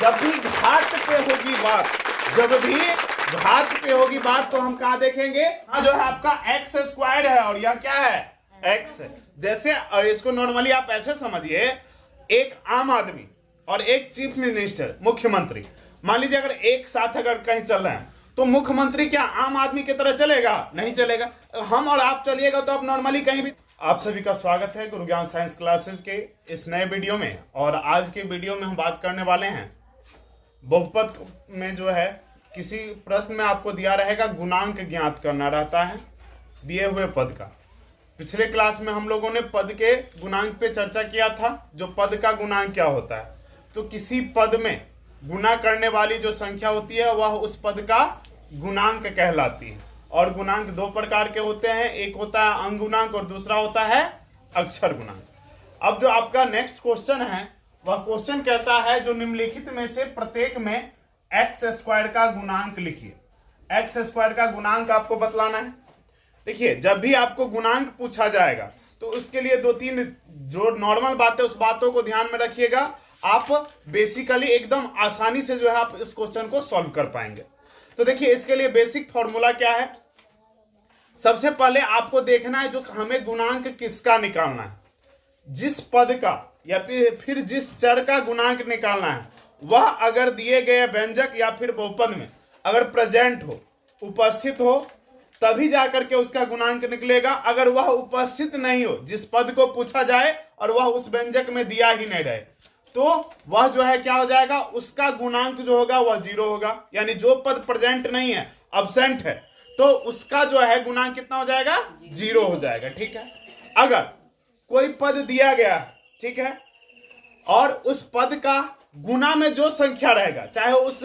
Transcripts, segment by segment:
जब भी घात पे होगी बात, जब भी घात पे होगी बात तो हम कहा देखेंगे, जो है आपका एक्स स्क्वायर है और यह क्या है एक्स। जैसे इसको नॉर्मली आप ऐसे समझिए, एक आम आदमी और एक चीफ मिनिस्टर मुख्यमंत्री, मान लीजिए अगर एक साथ अगर कहीं चल रहे हैं तो मुख्यमंत्री क्या आम आदमी की तरह चलेगा? नहीं चलेगा। हम और आप चलिएगा तो आप नॉर्मली कहीं भी। आप सभी का स्वागत है गुरु ज्ञान साइंस क्लासेस के इस नए वीडियो में। और आज के वीडियो में हम बात करने वाले हैं बहुपद में जो है किसी प्रश्न में आपको दिया रहेगा गुणांक ज्ञात करना रहता है दिए हुए पद का। पिछले क्लास में हम लोगों ने पद के गुणांक पे चर्चा किया था, जो पद का गुणांक क्या होता है। तो किसी पद में गुणा करने वाली जो संख्या होती है वह उस पद का गुणांक कहलाती है। और गुणांक दो प्रकार के होते हैं, एक होता है अंक गुणांक और दूसरा होता है अक्षर गुणांक। अब जो आपका नेक्स्ट क्वेश्चन है वह क्वेश्चन कहता है जो निम्नलिखित में से प्रत्येक में एक्स स्क्वायर का गुणांक लिखिए। एक्स स्क्वायर का गुणांक आपको बतलाना है। देखिए, जब भी आपको गुणांक पूछा जाएगा तो उसके लिए दो तीन जो नॉर्मल बातें उस बातों को ध्यान में रखिएगा। आप बेसिकली एकदम आसानी से जो है आप इस क्वेश्चन को सॉल्व कर पाएंगे। तो देखिए, इसके लिए बेसिक फॉर्मूला क्या है। सबसे पहले आपको देखना है जो हमें गुणांक किसका निकालना है, जिस पद का या फिर जिस चर का गुणांक निकालना है वह अगर दिए गए व्यंजक या फिर बहुपद में अगर प्रेजेंट हो, उपस्थित हो, तभी जाकर के उसका गुणांक निकलेगा। अगर वह उपस्थित नहीं हो, जिस पद को पूछा जाए और वह उस व्यंजक में दिया ही नहीं रहे, तो वह जो है क्या हो जाएगा, उसका गुणांक जो होगा वह जीरो होगा। यानी जो पद प्रेजेंट नहीं है, अब्सेंट है, तो उसका जो है गुणांक कितना हो जाएगा, जीरो हो जाएगा। ठीक है। अगर कोई पद दिया गया, ठीक है, और उस पद का गुना में जो संख्या रहेगा, चाहे उस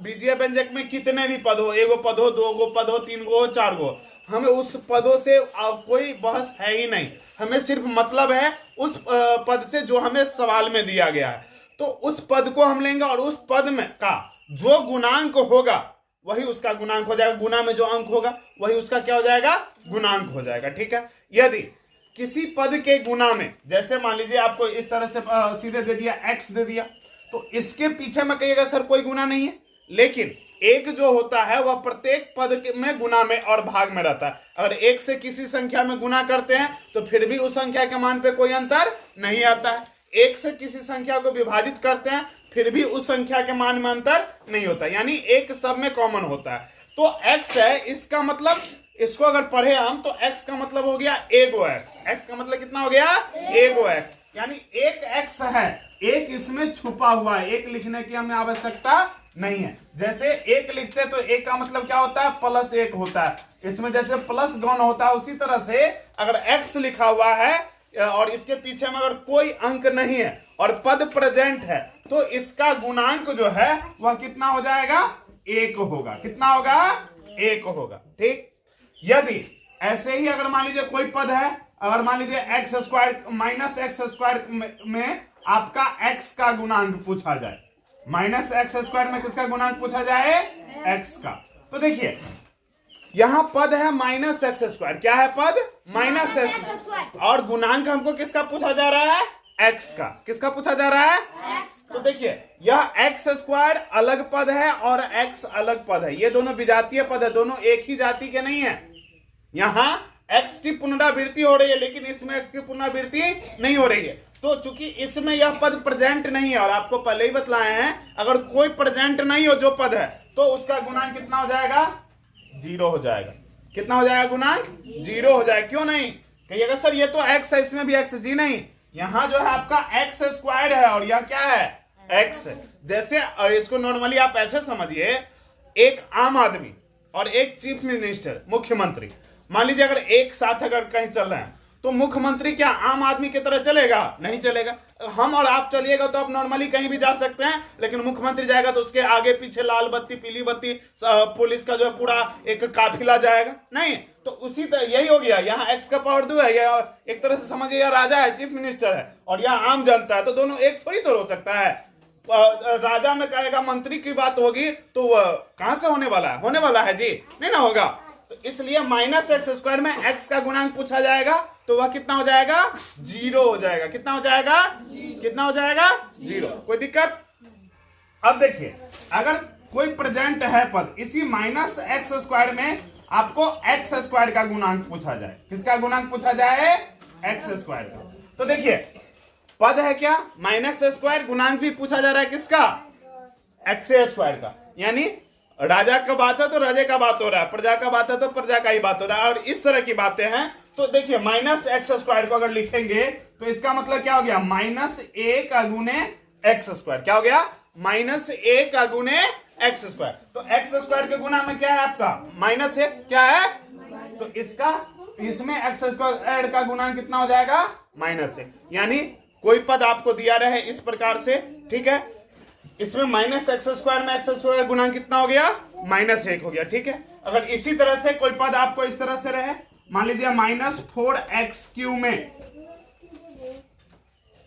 बीजीय व्यंजक में कितने भी पद हो, एगो पद हो, दो गो पद हो, तीन गो हो, चार गो, हमें उस पदों से कोई बहस है ही नहीं। हमें सिर्फ मतलब है उस पद से जो हमें सवाल में दिया गया है। तो उस पद को हम लेंगे और उस पद में का जो गुणांक होगा वही उसका गुणांक हो जाएगा। गुना में जो अंक होगा वही उसका क्या हो जाएगा, गुणांक हो जाएगा। ठीक है। यदि किसी पद के गुना में, जैसे मान लीजिए आपको इस तरह से सीधे दे दिया, एक्स दे दिया, तो इसके पीछे में कहिएगा सर कोई गुना नहीं है, लेकिन एक जो होता है वह प्रत्येक पद में गुना में और भाग में रहता है। अगर एक से किसी संख्या में गुना करते हैं तो फिर भी उस संख्या के मान पे कोई अंतर नहीं आता है। एक से किसी संख्या को विभाजित करते हैं फिर भी उस संख्या के मान में अंतर नहीं होता, यानी एक सब में कॉमन होता है। तो एक्स है, इसका मतलब इसको अगर पढ़े हम तो एक्स का मतलब हो गया एगो एक्स। एक्स का मतलब कितना हो गया, एगो एक्स, यानी एक एक्स है, एक इसमें छुपा हुआ है, एक लिखने की हमें आवश्यकता नहीं है। जैसे एक लिखते तो एक का मतलब क्या होता है, प्लस एक होता है, इसमें जैसे प्लस गौन होता है, उसी तरह से अगर एक्स लिखा हुआ है और इसके पीछे में अगर कोई अंक नहीं है और पद प्रेजेंट है तो इसका गुणांक जो है वह कितना हो जाएगा, एक होगा। कितना होगा, एक होगा। ठीक। यदि ऐसे ही अगर मान लीजिए कोई पद है, अगर मान लीजिए x square minus x square में आपका एक्स का गुणांक पूछा जाए, माइनस एक्स स्क्वायर में किसका गुणांक पूछा जाए, एक्स का, तो देखिए यहां पद है माइनस एक्स स्क्वायर। क्या है पद, माइनस एक्स, और गुणांक हमको किसका पूछा जा रहा है, एक्स का। किसका पूछा जा रहा है, तो देखिए यह एक्स स्क्वायर अलग पद है और एक्स अलग पद है, ये दोनों विजातीय पद है, दोनों एक ही जाति के नहीं है। यहां एक्स की पुनरावृत्ति हो रही है लेकिन इसमें एक्स की पुनरावृत्ति नहीं हो रही है। तो चूंकि इसमें यह पद प्रेजेंट नहीं है, और आपको पहले ही बतलाए हैं अगर कोई प्रेजेंट नहीं हो जो पद है तो उसका गुणांक कितना हो जाएगा, जीरो हो जाएगा। कितना हो जाएगा, गुणांक जीरो हो जाएगा। क्यों नहीं कहिएगा सर ये तो एक्स है, इसमें भी एक्स, जी नहीं, यहां जो है आपका एक्स स्क्वायर है और यह क्या है, एक्स है। जैसे इसको नॉर्मली आप ऐसे समझिए, एक आम आदमी और एक चीफ मिनिस्टर मुख्यमंत्री, मान लीजिए अगर एक साथ अगर कहीं चल रहे हैं तो मुख्यमंत्री क्या आम आदमी की तरह चलेगा, नहीं चलेगा। हम और आप चलिएगा तो आप नॉर्मली कहीं भी जा सकते हैं, लेकिन मुख्यमंत्री जाएगा तो उसके आगे पीछे लाल बत्ती, पीली बत्ती, पुलिस का जो है पूरा एक काफिला जाएगा, नहीं। तो उसी तरह यही हो गया, यहाँ एक्स का पावर 2 है, या एक तरह से समझिए यह राजा है, चीफ मिनिस्टर है, और यहाँ आम जनता है, तो दोनों एक थोड़ी तो हो सकता है। राजा में कहेगा मंत्री की बात होगी तो वह कहां से होने वाला है, होने वाला है जी, नहीं ना होगा। तो इसलिए माइनस एक्स स्क्वायर में एक्स का गुणांक पूछा जाएगा तो वह कितना हो जाएगा, जीरो हो जाएगा। कितना हो जाएगा, कितना हो जाएगा, जीरो। कोई दिक्कत, अब देखिए, अगर कोई प्रेजेंट है पद, इसी माइनस एक्स स्क्वायर में आपको एक्स स्क्वायर का गुणांक पूछा जाए, किसका गुणांक पूछा जाए? एक्स स्क्वायर का। तो देखिए पद है क्या? माइनस स्क्वायर, गुणांक भी पूछा जा रहा है किसका? एक्स स्क्वायर का। यानी राजा का बात है तो राजे का बात हो रहा है, प्रजा का बात है तो प्रजा का ही बात हो रहा है, और इस तरह की बातें हैं। तो देखिए माइनस एक्स स्क्वायर को अगर लिखेंगे तो इसका मतलब क्या हो गया? माइनस ए का गुने एक्स स्क्वायर। क्या हो गया? माइनस ए का गुने एक्स स्क्वायर। तो एक्स स्क्वायर के गुना में क्या है आपका? माइनस ए। क्या है? तो इसका, इसमें एक्स स्क्वायर का गुणांक कितना हो जाएगा? माइनस ए। यानी कोई पद आपको दिया रहे इस प्रकार से, ठीक है, इसमें माइनस एक्स स्क्वायर में एक्स स्क्वायर गुणांक कितना हो गया? माइनस एक हो गया, ठीक है। अगर इसी तरह से कोई पद आपको इस तरह से रहे, मान लीजिए माइनस 4x³ में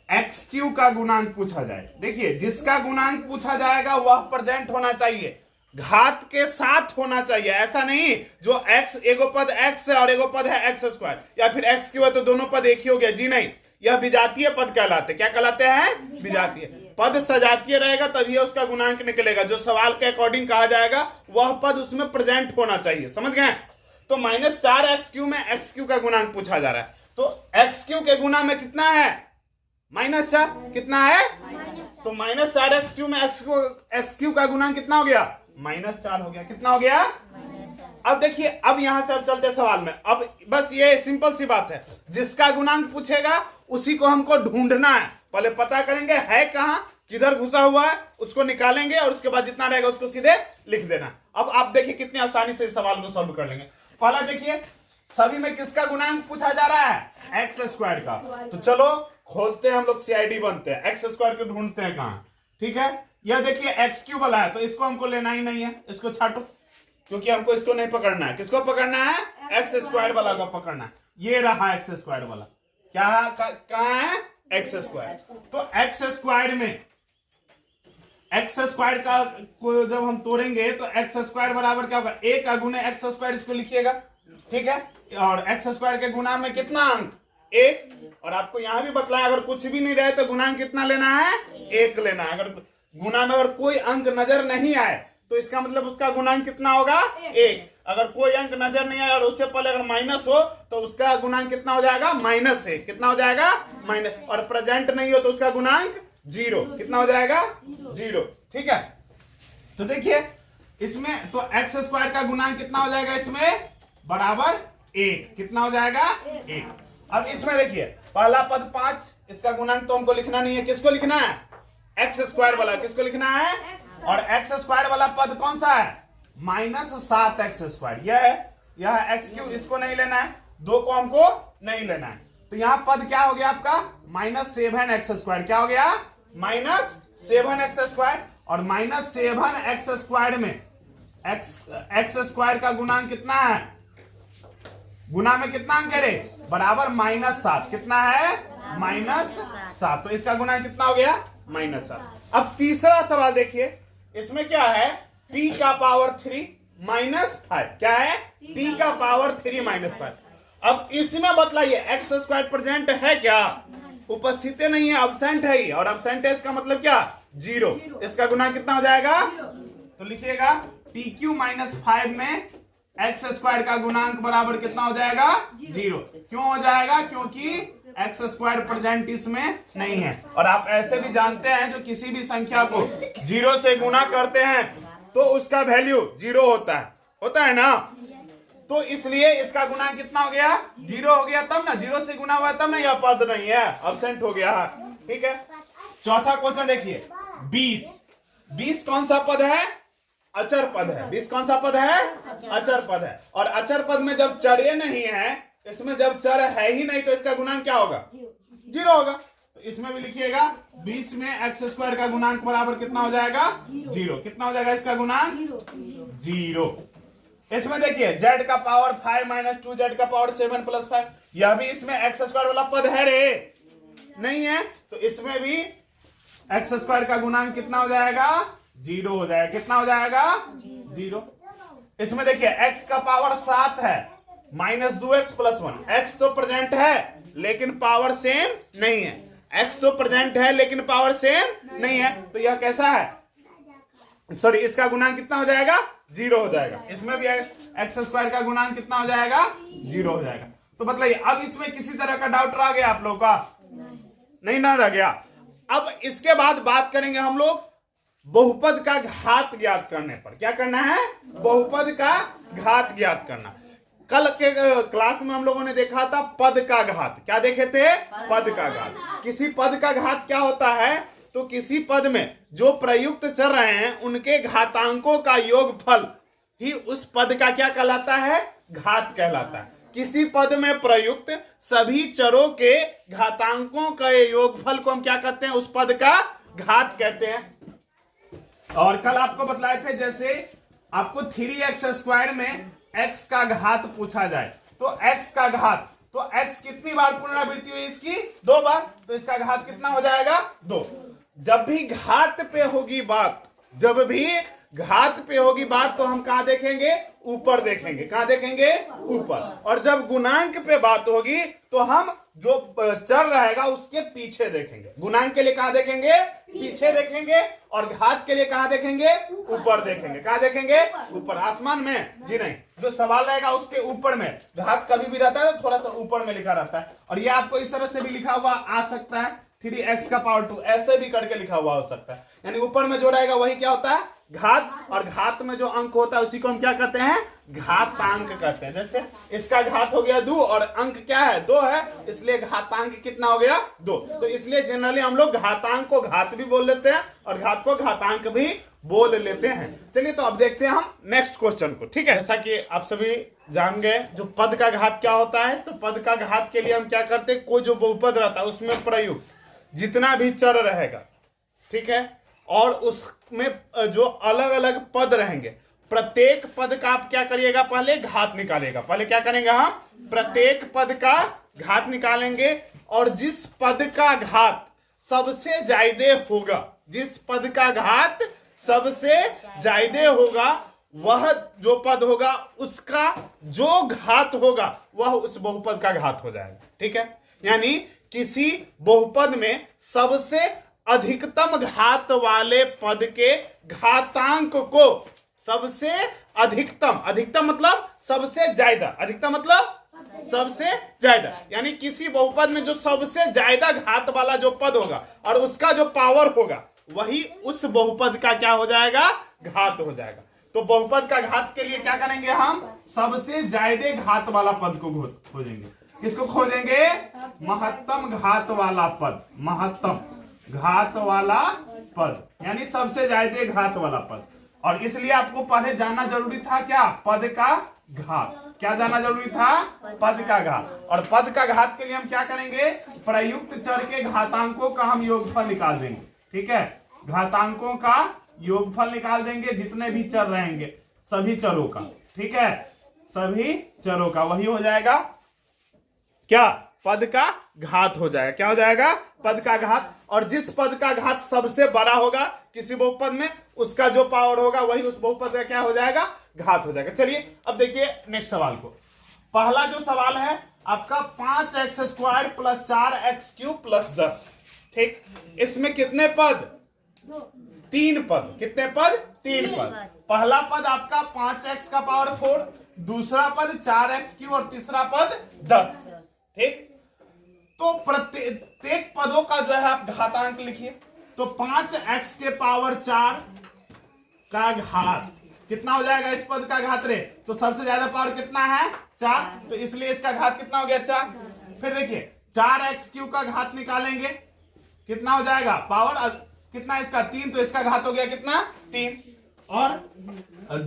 x³ का गुणांक पूछा जाए। देखिए जिसका गुणांक पूछा जाएगा वह प्रेजेंट होना चाहिए, घात के साथ होना चाहिए। ऐसा नहीं जो x, एगो पद x है और एगो पद है एक्स स्क्वायर, या फिर x³ है तो दोनों पद एक ही हो गया। जी नहीं, यह विजातीय पद कहलाते। क्या कहलाते हैं? विजातीय पद। सजातीय रहेगा तभी उसका गुणांक निकलेगा, जो सवाल के अकॉर्डिंग कहा जाएगा वह पद उसमें प्रेजेंट होना चाहिए। समझ गए? तो माइनस 4x³ में x³ का गुणांक पूछा जा रहा है, तो x³ के गुना में कितना है? माइनस 4। कितना है? तो माइनस 4x³ में x³ का गुणांक कितना हो गया? माइनस 4 हो गया। कितना हो गया? अब देखिए, अब यहां से अब चलते सवाल में। अब बस ये सिंपल सी बात है, जिसका गुणांक पूछेगा उसी को हमको ढूंढना है। पहले पता करेंगे है कहां, किधर घुसा हुआ है, उसको निकालेंगे और उसके बाद जितना रहेगा उसको सीधे लिख देना। अब आप देखिए कितनी आसानी से इस सवाल को सॉल्व कर लेंगे। पहला देखिए, सभी में किसका गुणांक पूछा जा रहा है? एक्स स्क्वायर का। तो चलो खोजते हैं, हम लोग सीआईडी बनते हैं, एक्स स्क्वायर को ढूंढते हैं कहां। ठीक है, यह देखिए x³ वाला है तो इसको हमको लेना ही नहीं है, इसको छाटो, क्योंकि हमको इसको नहीं पकड़ना है। किसको पकड़ना है? एक्स स्क्वायर वाला को पकड़ना है। ये रहा एक्स स्क्वायर वाला। क्या कहां है? X square. तो एक्स स्क्वायर में एक्स स्क्वायर का को जब हम तोड़ेंगे तो एक्स स्क्वायर बराबर क्या होगा? ए का गुने एक्स स्क्वायर, इसको लिखिएगा, ठीक है। और एक्स स्क्वायर के गुना में कितना अंक? 1। और आपको यहां भी बतलाया अगर कुछ भी नहीं रहे तो गुणांक कितना लेना है? 1 लेना है। अगर गुना में अगर कोई अंक नजर नहीं आए तो इसका मतलब उसका गुणांक कितना होगा? 1। अगर कोई अंक नजर नहीं आए और उससे पहले अगर माइनस हो तो उसका गुणांक कितना हो जाएगा? -1। कितना हो जाएगा? माइनस। और प्रेजेंट नहीं हो तो उसका गुणांक 0। कितना हो जाएगा? 0। ठीक है, तो देखिए इसमें तो एक्स स्क्वायर का गुणांक कितना हो जाएगा? इसमें बराबर 1। कितना हो जाएगा? 1। अब इसमें देखिए पहला पद 5, इसका गुणांक तो हमको लिखना नहीं है। किसको लिखना है? एक्स स्क्वायर वाला। किसको लिखना है? और एक्स स्क्वायर वाला पद कौन सा है? -7x²। यह है, यह x³, इसको नहीं लेना है, 2 को हमको नहीं लेना है। तो यहां पद क्या हो गया आपका? -7x²। क्या हो गया? -7x²। और -7x² में एक्स स्क्वायर का गुणांक कितना है? गुना में कितना अंक है? बराबर -7। कितना है? -7। तो इसका गुणांक कितना हो गया? -7। अब तीसरा सवाल देखिए, इसमें क्या है? p का पावर 3 -5। क्या है? p का पावर 3 -5। अब इसमें बतलाइए एक्स स्क्वायर प्रेजेंट है क्या? उपस्थित नहीं है, अब्सेंट है ही, और अब्सेंट है इसका मतलब क्या? 0। इसका गुणांक कितना हो जाएगा? तो लिखिएगा pq -5 में एक्स स्क्वायर का गुणांक बराबर कितना हो जाएगा? 0। क्यों हो जाएगा? क्योंकि एक्स स्क्वायर प्रेजेंट इसमें नहीं है। और आप ऐसे भी जानते हैं जो किसी भी संख्या को 0 से गुना करते हैं तो उसका वैल्यू 0 होता है ना। तो इसलिए इसका गुणांक कितना हो गया? 0 हो गया, तब ना 0 से गुना हुआ तब ना यह पद नहीं है, अब्सेंट हो गया। ठीक है, चौथा क्वेश्चन देखिए, 20 कौन सा पद है? अचर पद है। 20 कौन सा पद है? अचर पद है। और अचर पद में जब चर नहीं है, इसमें जब चर है ही नहीं तो इसका गुणांक क्या होगा? 0 होगा। तो इसमें भी लिखिएगा 20 में एक्स स्क्वायर का गुणांक बराबर कितना हो जाएगा? 0। कितना हो जाएगा इसका गुणांक? 0। इसमें देखिए z का पावर 5 - 2 z का पावर 7 + 5, यह भी इसमें एक्स स्क्वायर वाला पद है रे? नहीं है, तो इसमें भी एक्स स्क्वायर का गुणांक कितना हो जाएगा? 0 हो जाएगा। कितना हो जाएगा? 0। इसमें देखिए x का पावर 7 है, -2x + 1। x तो प्रेजेंट है लेकिन पावर सेम नहीं है। x तो प्रेजेंट है लेकिन पावर सेम नहीं है, तो यह कैसा है? सॉरी इसका गुणांक कितना हो जाएगा, 0 हो जाएगा। इसमें भी एक्स स्क्वायर का गुणांक कितना हो जाएगा, 0 हो जाएगा। तो बताइए अब इसमें किसी तरह का डाउट रह गया आप लोग का? नहीं ना रह गया। अब इसके बाद बात करेंगे हम लोग बहुपद का घात ज्ञात करने पर। क्या करना है? बहुपद का घात ज्ञात करना। कल के क्लास में हम लोगों ने देखा था पद का घात। क्या देखे थे? पद का घात। किसी पद का घात क्या होता है? तो किसी पद में जो प्रयुक्त चल रहे हैं उनके घातांकों का योगफल ही उस पद का क्या कहलाता है? घात कहलाता है। किसी पद में प्रयुक्त सभी चरों के घातांकों का योगफल को हम क्या कहते हैं? उस पद का घात कहते हैं। और कल आपको बतलाए थे जैसे आपको 3x² में x का घात पूछा जाए तो x का घात, तो x कितनी बार पुनरावृत्ति हुई इसकी? 2 बार। तो इसका घात कितना हो जाएगा? 2। जब भी घात पे होगी बात, जब भी घात पे होगी बात तो हम कहां देखेंगे? ऊपर देखेंगे। कहां देखेंगे? ऊपर। और जब गुणांक पे बात होगी तो हम जो चर रहेगा उसके पीछे देखेंगे। गुणांक के लिए कहां देखेंगे? पीछे देखेंगे। और घात के लिए कहां देखेंगे? ऊपर देखेंगे। कहां देखेंगे? ऊपर। आसमान में जी नहीं, जो सवाल रहेगा उसके ऊपर में। घात कभी भी रहता है तो थोड़ा सा ऊपर में लिखा रहता है। और ये आपको इस तरह से भी लिखा हुआ आ सकता है, 3x⁴ ऐसे भी करके लिखा हुआ हो सकता है। यानी ऊपर में जो रहेगा वही क्या होता है? घात। और घात में जो अंक होता है उसी को हम क्या कहते हैं? घातांक कहते हैं। जैसे इसका घात हो गया 2 और अंक क्या है? 2 है, इसलिए घातांक कितना हो गया? 2। तो इसलिए जनरली हम लोग घातांक को घात भी बोल लेते हैं और घात को घातांक भी बोल लेते हैं। चलिए तो अब देखते हैं हम नेक्स्ट क्वेश्चन को। ठीक है, जैसा कि आप सभी जान गए जो पद का घात क्या होता है, तो पद का घात के लिए हम क्या करते हैं? कोई जो बहुपद रहता है उसमें प्रयुक्त जितना भी चर रहेगा, ठीक है, और उसमें जो अलग अलग पद रहेंगे, प्रत्येक पद का आप क्या करिएगा? पहले घात निकालेगा। पहले क्या करेंगे हम? प्रत्येक पद का घात निकालेंगे। और जिस पद का घात सबसे ज्यादा होगा, जिस पद का घात सबसे ज्यादा होगा, वह जो पद होगा उसका जो घात होगा वह उस बहुपद का घात हो जाएगा। ठीक है, यानी किसी बहुपद में सबसे अधिकतम घात वाले पद के घातांक को सबसे अधिकतम, अधिकतम मतलब सबसे ज्यादा, अधिकतम मतलब सबसे ज्यादा, यानी किसी बहुपद में जो सबसे ज्यादा घात वाला जो पद होगा और उसका जो पावर होगा वही उस बहुपद का क्या हो जाएगा? घात हो जाएगा। तो बहुपद का घात के लिए क्या करेंगे? हम सबसे ज्यादा घात वाला पद को खोजेंगे। किसको खोजेंगे? महत्तम घात वाला पद। महत्तम घात वाला पद यानी सबसे ज्यादा घात वाला पद। और इसलिए आपको पहले जानना जरूरी था क्या? पद का घात। क्या जानना जरूरी था? पद का घात। और पद का घात के लिए हम क्या करेंगे? प्रयुक्त चर के घातांकों का हम योगफल निकाल देंगे। ठीक है, घातांकों का योगफल निकाल देंगे, जितने भी चर रहेंगे सभी चरों का। ठीक है, सभी चरों का वही हो जाएगा क्या? पद का घात हो जाएगा। क्या हो जाएगा? पद का घात। और जिस पद का घात सबसे बड़ा होगा किसी बहुपद में, उसका जो पावर होगा वही उस बहुपद का क्या हो जाएगा? घात हो जाएगा। चलिए अब देखिए नेक्स्ट सवाल को। पहला जो सवाल है आपका 5x² + 4x³ + 10। ठीक, इसमें कितने पद? 3 पद। कितने पद? 3 पद। पहला पद आपका 5x⁴, दूसरा पद 4x³ और तीसरा पद 10। ठीक, तो प्रत्येक पदों का जो है आप घातांक लिखिए। तो 5x⁴ का घात कितना हो जाएगा? इस पद का घात रे, तो सबसे ज्यादा पावर कितना है? 4, तो इसलिए इसका घात कितना हो गया? 4। फिर देखिए 4x³ का घात निकालेंगे, कितना हो जाएगा? पावर कितना इसका? 3, तो इसका घात हो गया कितना? 3। और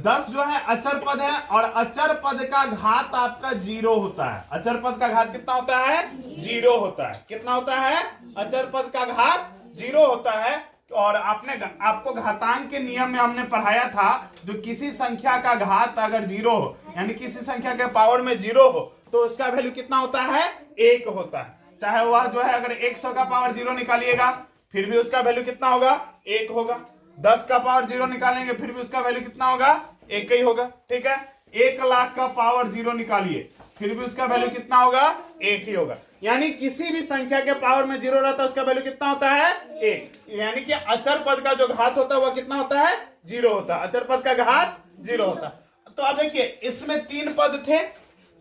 10 जो है अचर पद है और अचर पद का घात आपका 0 होता है। अचर पद का घात कितना होता है? 0 होता है। कितना होता है? अचर पद का घात 0 होता है। और आपको घातांक के नियम में हमने पढ़ाया था, जो किसी संख्या का घात अगर 0 हो, यानी किसी संख्या के पावर में 0 हो, तो उसका वैल्यू कितना होता है? 1 होता है। चाहे वह जो है अगर 100 का पावर 0 निकालिएगा फिर भी उसका वैल्यू कितना होगा? 1 होगा। 10 का पावर 0 निकालेंगे फिर भी उसका वैल्यू कितना होगा? 1 ही होगा। ठीक है, 1,00,000 का पावर 0 निकालिए, फिर भी उसका वैल्यू कितना होगा? 1 ही होगा। यानी किसी भी संख्या के पावर में 0 रहता है उसका वैल्यू कितना होता है? 1। यानी कि अचर पद का जो घात होता है वह कितना होता है? 0 होता है। अचर पद का घात 0 होता है। तो अब देखिए इसमें 3 पद थे,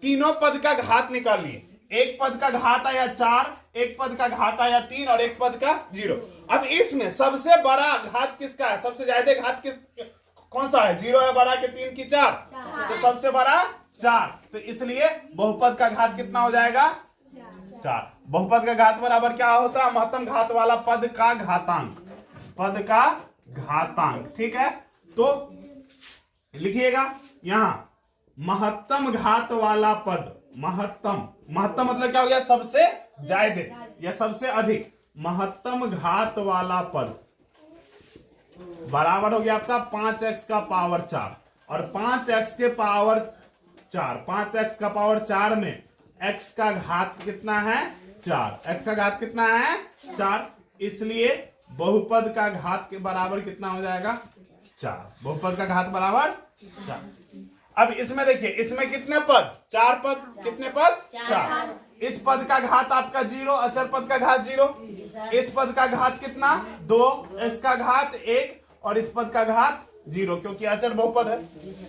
तीनों पद का घात निकाल लिए। एक पद का घात आया 4, एक पद का घात आया 3 और एक पद का 0। अब इसमें सबसे बड़ा घात किसका है? सबसे ज्यादा घात कौन सा है? 0 है बड़ा के 3 की 4, तो सबसे बड़ा 4। तो इसलिए बहुपद का घात कितना हो जाएगा? 4। बहुपद का घात बराबर क्या होता है? महत्तम घात वाला पद का घातांक, पद का घातांक। ठीक है, तो लिखिएगा यहां महत्तम घात वाला पद, महत्तम मतलब क्या हो गया? सबसे ज्यादा या सबसे अधिक। महत्तम घात वाला पद बराबर हो गया आपका 5x का पावर 4, और 5x के पावर 4, 5x का पावर 4 में x का घात कितना है? 4। x का घात कितना है? 4। इसलिए बहुपद का घात के बराबर कितना हो जाएगा? 4। बहुपद का घात बराबर 4। अब इसमें देखिए, इसमें कितने पद? 4 पद। कितने पद? 4। इस पद का घात आपका 0, अचर पद का घात 0। इस पद का घात कितना? 2, इसका घात 1 और इस पद का घात 0, क्योंकि अचर बहुपद है।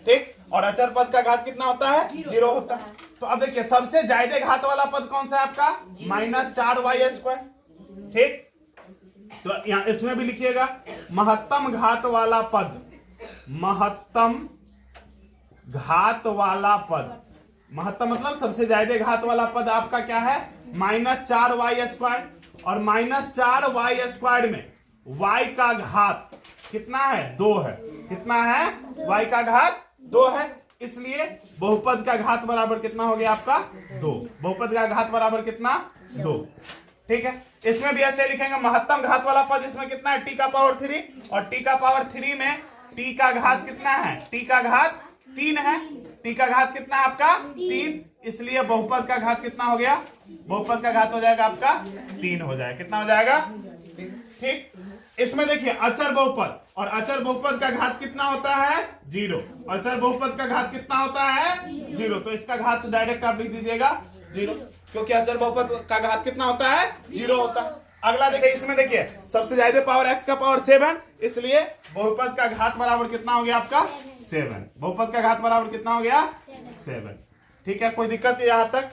ठीक, और अचर पद का घात कितना होता है? 0 होता है। तो अब देखिए सबसे ज्यादा घात वाला पद कौन सा है आपका? -4y²। ठीक, तो यहां इसमें भी लिखिएगा महत्तम घात वाला पद, महत्तम घात वाला पद। महत्तम मतलब सबसे ज्यादा घात वाला पद आपका क्या है? -4y²। और -4y² में y का घात कितना है? 2 है। कितना है? y का घात 2 है। इसलिए बहुपद का घात बराबर कितना हो गया आपका? 2। बहुपद का घात बराबर कितना? 2। ठीक है, इसमें भी ऐसे लिखेंगे महत्तम घात वाला पद। इसमें कितना है? t का पावर 3, और t का पावर 3 में t का घात कितना है? t का घात 3 है। t का घात कितना है आपका? 3। इसलिए बहुपद का घात कितना हो गया? बहुपद का घात हो जाएगा आपका 3 हो जाएगा। कितना हो जाएगा? ठीक, इसमें देखिए अचर बहुपद, और अचर बहुपद का घात कितना होता है? 0। अचर बहुपद का घात कितना होता है? 0। तो इसका घात डायरेक्ट आप लिख दीजिएगा 0, क्योंकि अचर बहुपद का घात कितना होता है? 0 होता है। अगला देखिए, इसमें देखिए सबसे ज्यादा पावर x का पावर 7, इसलिए बहुपद का घात बराबर कितना हो गया आपका? 7। बहुपद का घात बराबर कितना हो गया? 7। ठीक है, कोई दिक्कत यहां तक?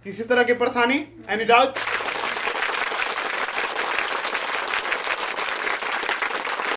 किसी तरह की परेशानी? Any doubt?